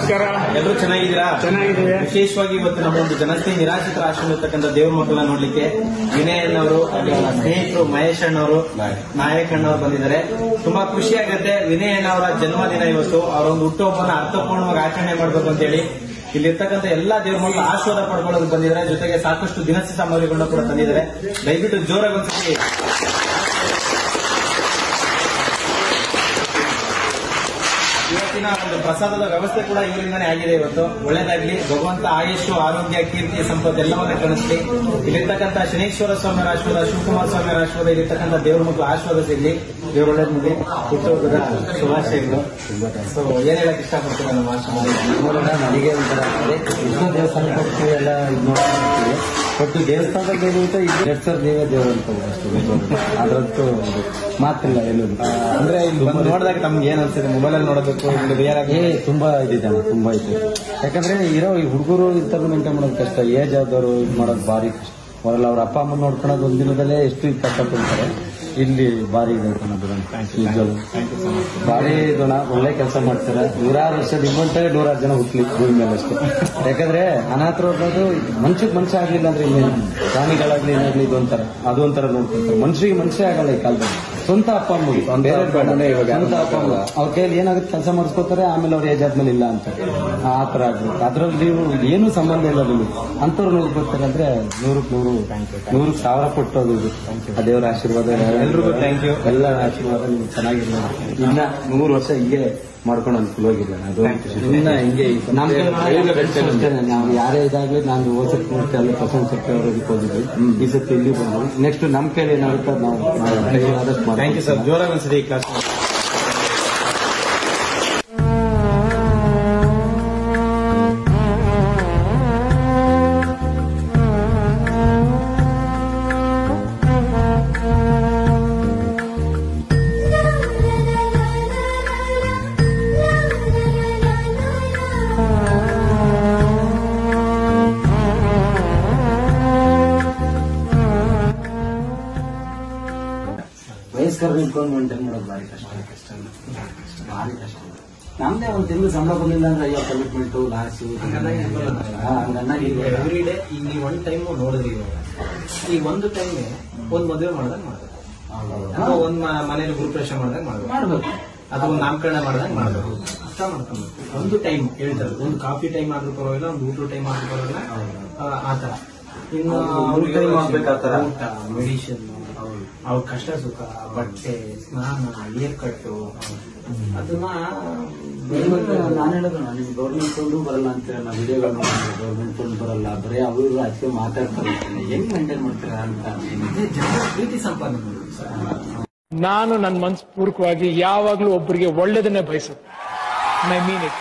ನಮಸ್ಕಾರ. ಎಲ್ಲರೂ ಚೆನ್ನಾಗಿದ್ದೀರಾ? ಚೆನ್ನಾಗಿದ್ದೀವಿ. ವಿಶೇಷವಾಗಿ ಇವತ್ತು ನಮ್ಮ ಒಂದು ಜನಸ್ನೇಹಿ ನಿರಾಶ್ರಿತರ ಆಶ್ರಮ ಇರ್ತಕ್ಕಂಥ ದೇವ್ರ ಮಕ್ಕಳನ್ನ ನೋಡ್ಲಿಕ್ಕೆ ವಿನಯ್ ಅಣ್ಣವರು, ಸ್ನೇಹಿತರು ಮಹೇಶ್ ಅಣ್ಣವರು, ನಾಯಕ್ ಅಣ್ಣವರು ಬಂದಿದ್ದಾರೆ. ತುಂಬಾ ಖುಷಿ ಆಗುತ್ತೆ. ವಿನಯ್ ಅಣ್ಣವರ ಜನ್ಮದಿನ ಇವತ್ತು. ಅವರ ಒಂದು ಹುಟ್ಟುಹಬ್ಬನ ಅರ್ಥಪೂರ್ಣವಾಗಿ ಆಚರಣೆ ಮಾಡಬೇಕು ಅಂತ ಹೇಳಿ ಇಲ್ಲಿರ್ತಕ್ಕಂಥ ಎಲ್ಲಾ ದೇವ್ರ ಮಕ್ಕಳು ಆಶೀರ್ವಾದ ಪಡ್ಕೊಳ್ಳೋದಕ್ಕೆ ಬಂದಿದ್ದಾರೆ. ಜೊತೆಗೆ ಸಾಕಷ್ಟು ದಿನಸಿ ಸಾಮಗ್ರಿಗಳನ್ನ ಕೂಡ ತಂದಿದ್ದಾರೆ. ದಯವಿಟ್ಟು ಜೋರಾಗಿ ಒಂದ್ಸತಿ ಇವತ್ತಿನ ಒಂದು ಪ್ರಸಾದದ ವ್ಯವಸ್ಥೆ ಕೂಡ ಇವರಿಂದಾನೇ ಆಗಿದೆ. ಇವತ್ತು ಒಳ್ಳೇದಾಗ್ಲಿ, ಭಗವಂತ ಆಯುಷು, ಆರೋಗ್ಯ, ಕೀರ್ತಿ, ಸಂಪತ್ತು ಎಲ್ಲವನ್ನ ಕಳಿಸ್ಲಿ. ಇಲ್ಲಿರ್ತಕ್ಕಂಥ ಶನೇಶ್ವರ ಸ್ವಾಮಿಯವರ ಆಶೀರ್ವಾದ, ಶಿವಕುಮಾರ ಸ್ವಾಮಿಯವರ ಆಶೀರ್ವಾದ, ಇಲ್ಲಿರ್ತಕ್ಕಂಥ ದೇವ್ರ ಮಕ್ಕಳು ಆಶೀರ್ವಾದ ಸಿಗ್ಲಿ. ದೇವ್ರ ಒಳ್ಳೇದ್ ಮುಗಿ ಹುಟ್ಟುಹಬ್ಬದ ಶುಭಾಶಯಗಳು. ಸೊ ಏನ್ ಹೇಳಕ್ ಇಷ್ಟಪಡ್ತೀವಿ ನಮ್ಮ ಆಶ್ರಮದಲ್ಲಿ? ನನಗೆ ಒಂಥರ ಎಷ್ಟೋ ದೇವಸ್ಥಾನ ಹೋಗ್ತೀವಿ, ಎಲ್ಲ ಇದು ನೋಡ್ತೀವಿ. ಒಟ್ಟು ದೇವಸ್ಥಾನದಲ್ಲಿ ನೀವೇ ದೇವರು ಅಂತ ಅಷ್ಟು ಅದ್ರಂತೂ ಮಾತಿಲ್ಲ ಎಲ್ಲೂ. ಅಂದ್ರೆ ಇಲ್ಲಿ ಬಂದು ನೋಡಿದಾಗ ತಮ್ಗೆ ಏನ್ ಅನ್ಸುತ್ತೆ? ಮೊಬೈಲಲ್ಲಿ ನೋಡೋದಕ್ಕೂ ಇಲ್ಲಿ ರಿಯಲ್ ಆಗಿ ತುಂಬಾ ಇದಿದೆ, ತುಂಬಾ ಇದೆ. ಯಾಕಂದ್ರೆ ಇರೋ ಈ ಹುಡುಗರು ಇಂಥದ್ದು ಮೇಂಟೈನ್ ಮಾಡೋದು ಕಷ್ಟ. ಏಜ್ ಆದವರು ಇದು ಮಾಡೋದು ಭಾರಿ ಕಷ್ಟ. ಅವರೆಲ್ಲ ಅವ್ರ ಅಪ್ಪ ಅಮ್ಮ ನೋಡ್ಕೊಳ್ಳೋದು ಒಂದಿನದಲ್ಲೇ ಎಷ್ಟು ಕಷ್ಟಪಡ್ತಾರೆ. ಇಲ್ಲಿ ಭಾರಿ ಇದೆ ಭಾರಿ ಇದನ್ನ ಒಳ್ಳೆ ಕೆಲಸ ಮಾಡ್ತಾರೆ. 100 ವರ್ಷದ ಇನ್ನೊಂದೇ 100 ಜನ ಹುಟ್ಲಿ ಭೂಮಿ ಮೇಲೆ ಅಷ್ಟೇ. ಯಾಕಂದ್ರೆ ಅನಾಥರು ಅನ್ನೋದು ಮನುಷ್ಯ ಆಗ್ಲಿಲ್ಲ ಅಂದ್ರೆ ಇನ್ನೇನು, ಪ್ರಾಣಿಗಳಾಗ್ಲಿ ಏನಾಗ್ಲಿ ಇದೊಂಥರ ಅದೊಂಥರ ನೋಡ್ಕೊಂತಾರೆ. ಮನುಷ್ಯ ಆಗಲ್ಲ ಈ ಕಾಲದಲ್ಲಿ. ಸ್ವಂತ ಅಪ್ಪ ಅಮ್ಮಗೆ ಬೇರೆ ಬೇಡ, ಸ್ವಂತ ಅಪ್ಪ ಅಮ್ಮ ಅವ್ರ ಕೈಯಲ್ಲಿ ಏನಾಗುತ್ತೆ ಕೆಲಸ ಮಾಡಿಸ್ಕೋತಾರೆ. ಆಮೇಲೆ ಅವ್ರ ಏಜ್ ಆದ್ಮೇಲೆ ಇಲ್ಲ ಅಂತ ಆ ತರ ಆಗ್ಬೇಕು. ಅದ್ರಲ್ಲಿ ಏನು ಸಂಬಂಧ ಇಲ್ಲ ನಿಮಗೆ. ಅಂತವ್ರು ನೋಡ್ಕೊತಾರೆ ಅಂದ್ರೆ 100,1000 ಕೊಟ್ಟೋದು ಇದು. ಆ ದೇವರ ಆಶೀರ್ವಾದ ಎಲ್ರಿಗೂ ಥ್ಯಾಂಕ್ ಯು. ಎಲ್ಲ ಆಶೀರ್ವಾದ ನಿಮ್ಗೆ ಚೆನ್ನಾಗಿಲ್ಲ. ಇನ್ನ 100 ವರ್ಷ ಹಿಂಗೆ ಮಾಡ್ಕೊಂಡು ಅನುಕೂಲ ಹೋಗಿಲ್ಲ. ಅದು ಇನ್ನ ಹಿಂಗೆ ನಾವು ಯಾರೇ ಇದಾಗ್ಲಿ, ನಾನು ಓಸತ್ ಮೂರ್ತಿ ಅಲ್ಲಿ ಪ್ರಸನ್ನ ಸತ್ಯ ಅವರಿಗೆ ಹೋಗಿದ್ವಿ. ಈ ಸತಿ ಇಲ್ಲಿ ಬಂದ್ವಿ. ನೆಕ್ಸ್ಟ್ ನಮ್ ಕೈಲಿ ಏನಾಗುತ್ತೆ ನಾವು ಥ್ಯಾಂಕ್ ಯು ಸರ್. ಜೋರಾಗಿ ಅನ್ಸಿದೆ ಈ ಕ್ಲಾಸ್. ವಯಸ್ಕರ ನಿಂತ್ಕೊಂಡು ಮೇಂಟೈನ್ ಮಾಡೋದು ಭಾರಿ ಕಷ್ಟ. ಭಾರಿ ಕಷ್ಟ. ನಮ್ದೇ ಒಂದು ತಿಂಗಳು ಸಂಬಳ ಬಂದಿಲ್ಲ ಅಂದ್ರೆ ಅಯ್ಯೋ ಕಮಿಟ್ಮೆಂಟು ಲಾಸು ಎವ್ರಿ ಡೇ. ಈಗ ನೀವು ಒಂದು ಟೈಮ್ ನೋಡಿದ್ರಿ, ಈಗ ಒಂದು ಟೈಮ್ಗೆ ಒಂದ್ ಮದುವೆ ಮಾಡ್ದಾಗ ಮಾಡ್ಬೇಕು, ಅಥವಾ ಒಂದ್ ಮನೇಲಿ ಗೃಹಪ್ರವೇಶ ಮಾಡ್ದಾಗ ಮಾಡ್ಬೇಕು, ಅಥವಾ ಒಂದು ನಾಮಕರಣ ಮಾಡ್ದಾಗ ಮಾಡ್ಬೇಕು. ಅರ್ಥ ಮಾಡ್ಕೊಬೇಕು. ಒಂದು ಟೈಮ್ ಹೇಳ್ತಾರೆ, ಒಂದು ಕಾಫಿ ಟೈಮ್ ಆದ್ರೂ ಪರವಾಗಿಲ್ಲ, ಒಂದು ಊಟ ಟೈಮ್ ಆದ್ರೂ ಪರವಾಗಿಲ್ಲ, ಆತರ. ಇನ್ನು ಊಟ, ಮೆಡಿಸಿನ್, ಅವ್ರ ಕಷ್ಟ ಸುಖ, ಬಟ್ಟೆ, ಸ್ನಾನ, ಏರ್ ಕಟ್ಟು, ಅದನ್ನ ನಾನು ಹೇಳೋದು ನಿಮ್ಗೆ ಗೌರ್ಮೆಂಟ್ ಫಂಡು ಬರಲ್ಲ ಅಂತ ನಾವು ವಿಡಿಯೋಗಳು ನೋಡ್ತೀವಿ. ಗೌರ್ಮೆಂಟ್ ಫಂಡ್ ಬರಲ್ಲ, ಬರೀ ಅವರು ಅದಕ್ಕೆ ಮಾತಾಡ್ತಾರೆ. ಹೆಂಗ್ ಮೇಂಟೈನ್ ಮಾಡ್ತೀರಾ ಅಂತ ಜನರ ಪ್ರೀತಿ ಸಂಪಾದನೆ. ನಾನು ನನ್ನ ಮನಸ್ಪೂರ್ವಕವಾಗಿ ಯಾವಾಗ್ಲೂ ಒಬ್ಬರಿಗೆ ಒಳ್ಳೇದನ್ನೇ ಬಯಸುತ್ತೆ. I mean it.